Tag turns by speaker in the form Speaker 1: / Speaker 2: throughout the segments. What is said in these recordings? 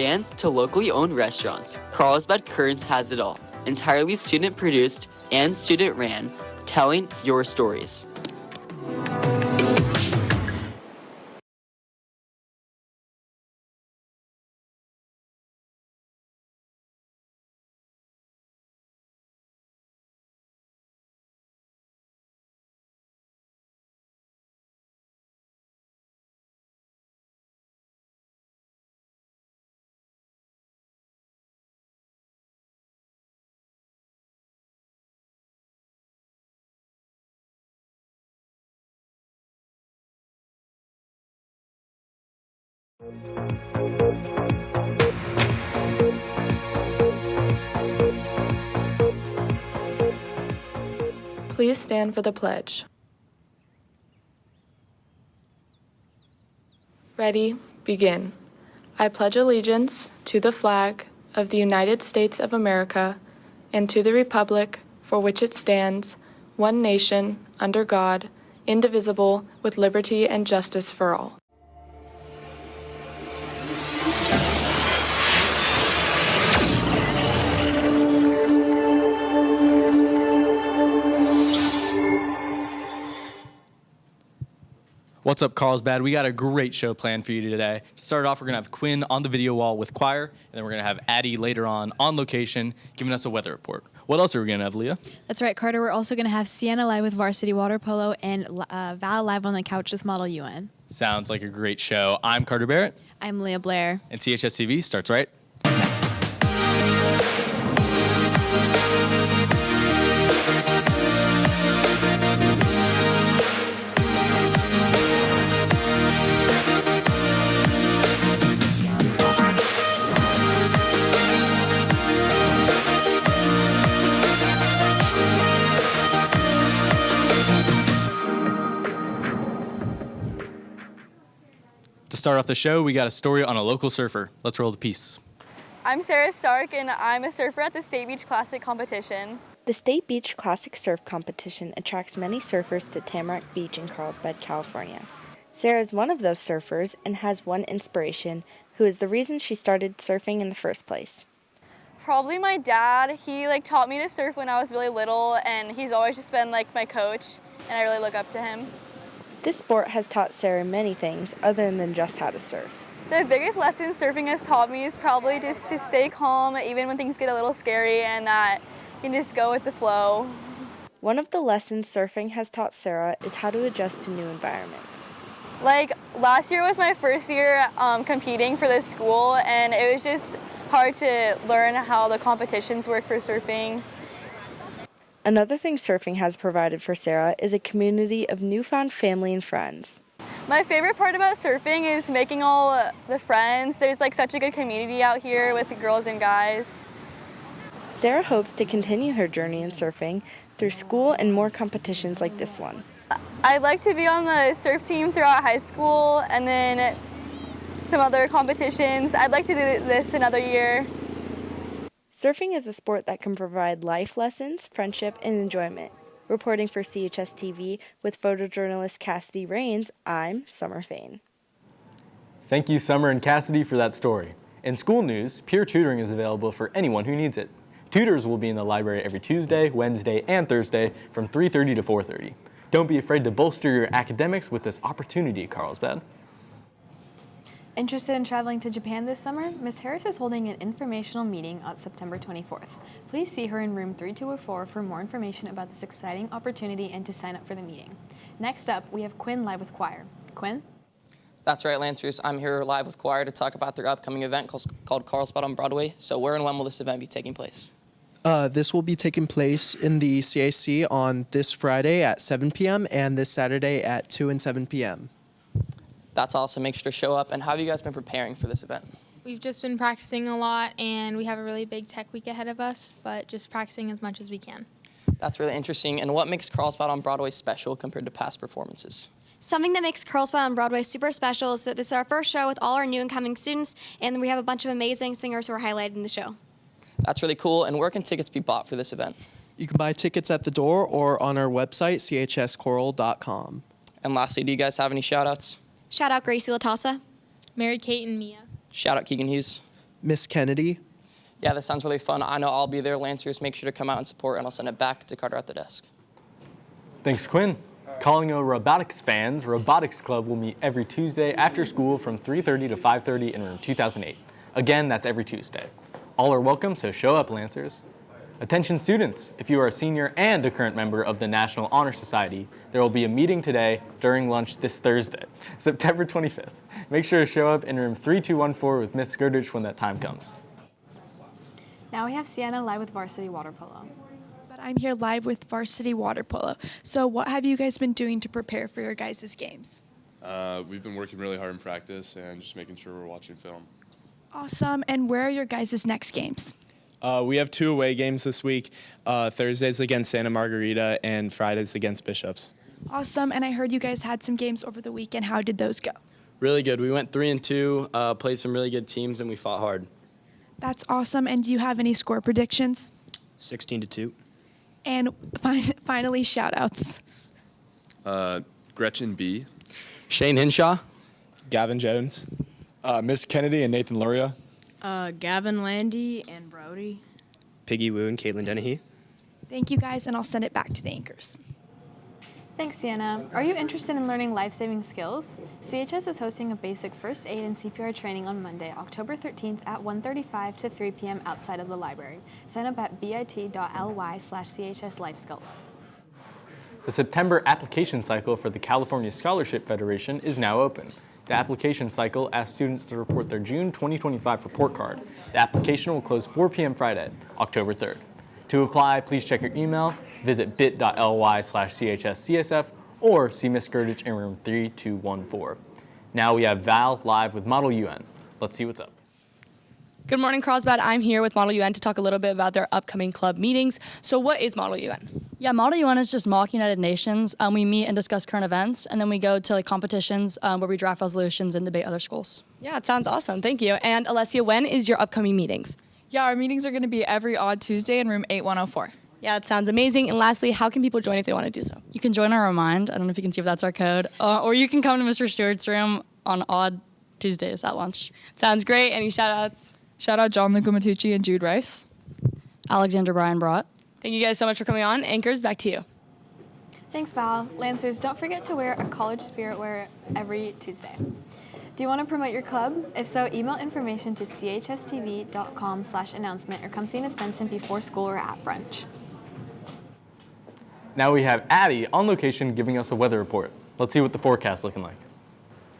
Speaker 1: bands to locally owned restaurants, Carlsbad Currents has it all. Entirely student produced and student ran, telling your stories.
Speaker 2: Please stand for the pledge. Ready, begin. I pledge allegiance to the flag of the United States of America and to the republic for which it stands, one nation, under God, indivisible, with liberty and justice for all.
Speaker 3: What's up, Carlsbad? We got a great show planned for you today. To start off, we're going to have Quinn on the video wall with choir, and then we're going to have Addie later on location giving us a weather report. What else are we going to have, Leah?
Speaker 4: That's right, Carter. We're also going to have Sienna live with varsity water polo and Val live on the couch with Model UN.
Speaker 3: Sounds like a great show. I'm Carter Barrett.
Speaker 4: I'm Leah Blair.
Speaker 3: And CHSTV starts right. To start off the show, we got a story on a local surfer. Let's roll the piece.
Speaker 5: I'm Sarah Stark, and I'm a surfer at the State Beach Classic competition.
Speaker 6: The State Beach Classic Surf Competition attracts many surfers to Tamarack Beach in Carlsbad, California. Sarah is one of those surfers and has one inspiration, who is the reason she started surfing in the first place.
Speaker 5: Probably my dad. He taught me to surf when I was really little, and he's always just been my coach, and I really look up to him.
Speaker 6: This sport has taught Sarah many things other than just how to surf.
Speaker 5: The biggest lesson surfing has taught me is probably just to stay calm even when things get a little scary, and that you can just go with the flow.
Speaker 6: One of the lessons surfing has taught Sarah is how to adjust to new environments.
Speaker 5: Last year was my first year competing for this school, and it was just hard to learn how the competitions work for surfing.
Speaker 6: Another thing surfing has provided for Sarah is a community of newfound family and friends.
Speaker 5: My favorite part about surfing is making all the friends. There's such a good community out here with the girls and guys.
Speaker 6: Sarah hopes to continue her journey in surfing through school and more competitions like this one.
Speaker 5: I'd like to be on the surf team throughout high school and then some other competitions. I'd like to do this another year.
Speaker 6: Surfing is a sport that can provide life lessons, friendship, and enjoyment. Reporting for CHSTV with photojournalist Cassidy Rains, I'm Summer Fain.
Speaker 7: Thank you, Summer and Cassidy, for that story. In school news, peer tutoring is available for anyone who needs it. Tutors will be in the library every Tuesday, Wednesday, and Thursday from 3:30 to 4:30. Don't be afraid to bolster your academics with this opportunity, Carlsbad.
Speaker 4: Interested in traveling to Japan this summer? Ms. Harris is holding an informational meeting on September 24th. Please see her in room 3204 for more information about this exciting opportunity and to sign up for the meeting. Next up, we have Quinn live with choir. Quinn?
Speaker 8: That's right, Lancers. I'm here live with choir to talk about their upcoming event called Carlsbad on Broadway. So where and when will this event be taking place?
Speaker 9: This will be taking place in the CAC on this Friday at 7 p.m. and this Saturday at 2 and 7 p.m.
Speaker 8: That's awesome. Make sure to show up. And how have you guys been preparing for this event?
Speaker 10: We've just been practicing a lot, and we have a really big tech week ahead of us, but just practicing as much as we can.
Speaker 8: That's really interesting. And what makes Carlsbad on Broadway special compared to past performances?
Speaker 11: Something that makes Carlsbad on Broadway super special is that this is our first show with all our new incoming students, and we have a bunch of amazing singers who are highlighted in the show.
Speaker 8: That's really cool. And where can tickets be bought for this event?
Speaker 9: You can buy tickets at the door or on our website, chschoral.com.
Speaker 8: And lastly, do you guys have any shout-outs?
Speaker 11: Shout out Gracie Latassa.
Speaker 10: Mary Kate and Mia.
Speaker 8: Shout out Keegan Hughes.
Speaker 9: Miss Kennedy.
Speaker 8: Yeah, this sounds really fun. I know I'll be there. Lancers, make sure to come out and support, and I'll send it back to Carter at the desk.
Speaker 7: Thanks, Quinn. Calling O robotics fans, Robotics Club will meet every Tuesday after school from 3:30 to 5:30 in room 2008. Again, that's every Tuesday. All are welcome, so show up, Lancers. Attention students, if you are a senior and a current member of the National Honor Society, there will be a meeting today during lunch this Thursday, September 25th. Make sure to show up in room 3214 with Miss Skurdich when that time comes.
Speaker 4: Now we have Sienna live with varsity water polo.
Speaker 12: But I'm here live with varsity water polo. So what have you guys been doing to prepare for your guys' games?
Speaker 13: We've been working really hard in practice and just making sure we're watching film.
Speaker 12: Awesome. And where are your guys' next games?
Speaker 14: We have 2 away games this week. Thursdays against Santa Margarita and Fridays against Bishops.
Speaker 12: Awesome. And I heard you guys had some games over the weekend. How did those go?
Speaker 15: Really good. We went 3-2, played some really good teams, and we fought hard.
Speaker 12: That's awesome. And do you have any score predictions?
Speaker 15: 16-2.
Speaker 12: And finally, shout-outs.
Speaker 13: Gretchen B.
Speaker 15: Shane Hinshaw.
Speaker 14: Gavin Jones.
Speaker 16: Miss Kennedy and Nathan Luria.
Speaker 17: Gavin Landy and Brody.
Speaker 15: Piggy Wu and Caitlin Dennehy.
Speaker 12: Thank you, guys, and I'll send it back to the anchors.
Speaker 4: Thanks, Sienna. Are you interested in learning life-saving skills? CHS is hosting a basic first aid and CPR training on Monday, October 13th at 1:35 to 3 p.m. outside of the library. Sign up at bit.ly/CHSLifeskills.
Speaker 7: The September application cycle for the California Scholarship Federation is now open. The application cycle asks students to report their June 2025 report card. The application will close 4 p.m. Friday, October 3rd. To apply, please check your email, visit bit.ly/CHSCSF, or see Miss Skurdich in room 3214. Now we have Val live with Model UN. Let's see what's up.
Speaker 18: Good morning, Carlsbad. I'm here with Model UN to talk a little bit about their upcoming club meetings. So what is Model UN?
Speaker 19: Yeah, Model UN is just mock United Nations. We meet and discuss current events, and then we go to competitions where we draft resolutions and debate other schools.
Speaker 18: Yeah, it sounds awesome. Thank you. And Alessia, when is your upcoming meetings?
Speaker 2: Yeah, our meetings are going to be every odd Tuesday in room 8104.
Speaker 18: Yeah, it sounds amazing. And lastly, how can people join if they want to do so?
Speaker 19: You can join our Remind. I don't know if you can see if that's our code. Or you can come to Mr. Stewart's room on odd Tuesdays at lunch.
Speaker 18: Sounds great. Any shout-outs?
Speaker 2: Shout out John Luca Matucci and Jude Rice.
Speaker 19: Alexander Bryan Brought.
Speaker 18: Thank you guys so much for coming on. Anchors, back to you.
Speaker 4: Thanks, Val. Lancers, don't forget to wear a college spirit wear every Tuesday. Do you want to promote your club? If so, email information to chstv.com/announcement or come see Ms. Benson before school or at brunch.
Speaker 7: Now we have Addie on location giving us a weather report. Let's see what the forecast's looking like.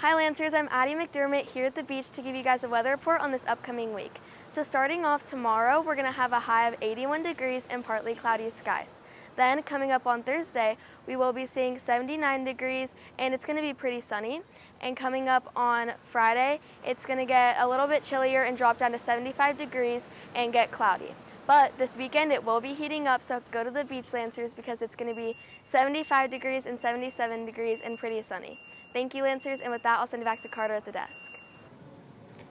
Speaker 6: Hi Lancers, I'm Addie McDermott here at the beach to give you guys a weather report on this upcoming week. So starting off tomorrow, we're going to have a high of 81 degrees and partly cloudy skies. Then coming up on Thursday, we will be seeing 79 degrees and it's going to be pretty sunny. And coming up on Friday, it's going to get a little bit chillier and drop down to 75 degrees and get cloudy. But this weekend it will be heating up, so go to the beach, Lancers, because it's going to be 75 degrees and 77 degrees and pretty sunny. Thank you, Lancers, and with that, I'll send it back to Carter at the desk.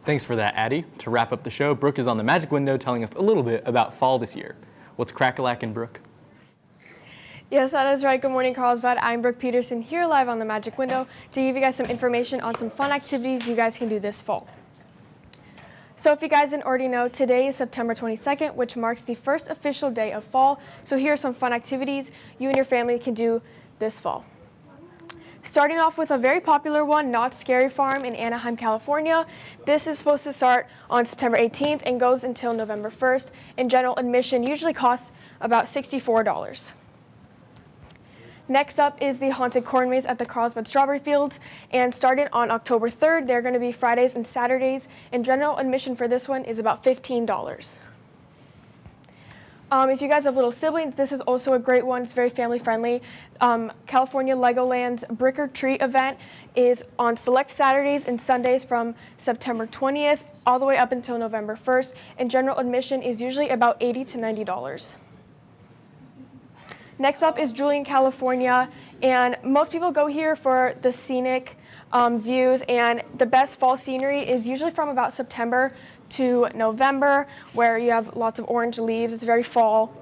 Speaker 7: Thanks for that, Addie. To wrap up the show, Brooke is on the magic window telling us a little bit about fall this year. What's crack-a-lackin', Brooke?
Speaker 20: Yes, that is right. Good morning, Carlsbad. I'm Brooke Peterson here live on the Magic Window to give you guys some information on some fun activities you guys can do this fall. So if you guys didn't already know, today is September 22nd, which marks the first official day of fall. So here are some fun activities you and your family can do this fall. Starting off with a very popular one, Not Scary Farm in Anaheim, California. This is supposed to start on September 18th and goes until November 1st. And general admission usually costs about $64. Next up is the Haunted Corn Maze at the Carlsbad Strawberry Fields, and starting on October 3rd, they're going to be Fridays and Saturdays, and general admission for this one is about $15. If you guys have little siblings, this is also a great one. It's very family friendly. California Legoland's Brick or Treat event is on select Saturdays and Sundays from September 20th all the way up until November 1st, and general admission is usually about $80 to $90. Next up is Julian, California, and most people go here for the scenic views, and the best fall scenery is usually from about September to November, where you have lots of orange leaves. It's very fall.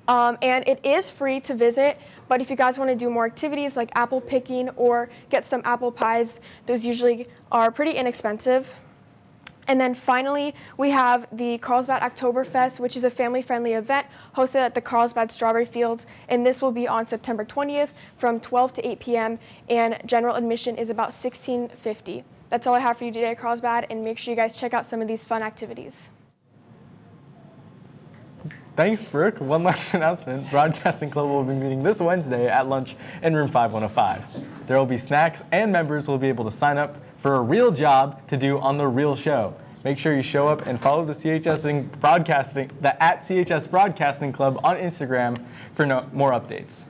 Speaker 20: And it is free to visit, but if you guys want to do more activities like apple picking or get some apple pies, those usually are pretty inexpensive. And then finally, we have the Carlsbad Oktoberfest, which is a family-friendly event hosted at the Carlsbad Strawberry Fields, and this will be on September 20th from 12 to 8 p.m., and general admission is about $16.50. That's all I have for you today at Carlsbad, and make sure you guys check out some of these fun activities.
Speaker 7: Thanks, Brooke. One last announcement. Broadcasting Club will be meeting this Wednesday at lunch in room 5105. There will be snacks, and members will be able to sign up for a real job to do on the real show. Make sure you show up and follow the CHS Broadcasting Club on Instagram for more updates.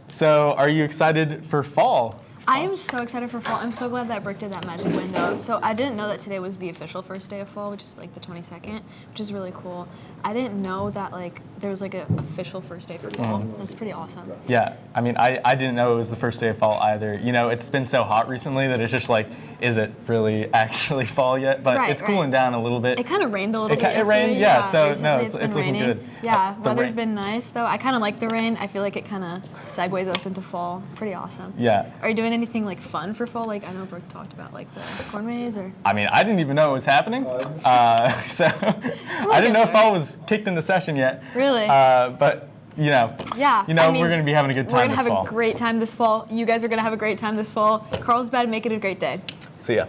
Speaker 7: So are you excited for fall?
Speaker 4: I am so excited for fall. I'm so glad that Brooke did that magic window. So I didn't know that today was the official first day of fall, which is like the 22nd, which is really cool. I didn't know that like there was like an official first day for fall. That's pretty awesome.
Speaker 7: Yeah, I mean, I didn't know it was the first day of fall either. You know, it's been so hot recently that it's just like, is it really actually fall yet? But it's cooling down a little bit.
Speaker 4: It kind of rained a little bit
Speaker 7: It
Speaker 4: yesterday.
Speaker 7: rained, yeah, so
Speaker 4: recently
Speaker 7: no, it's looking
Speaker 4: raining.
Speaker 7: good.
Speaker 4: Yeah,
Speaker 7: The
Speaker 4: weather's
Speaker 7: rain-
Speaker 4: been nice though. I kind of like the rain. I feel like it kind of segues us into fall. Pretty awesome.
Speaker 7: Yeah.
Speaker 4: Are you doing anything like fun for fall? Like I know Brooke talked about like the corn maze or.
Speaker 7: I mean, I didn't even know it was happening, so I didn't know if fall was kicked into session yet.
Speaker 4: Really?
Speaker 7: But
Speaker 4: Yeah.
Speaker 7: I mean, we're gonna be having a good time this fall.
Speaker 4: We're gonna have a great time this fall. You guys are gonna have a great time this fall. Carlsbad, make it a great day.
Speaker 7: See ya.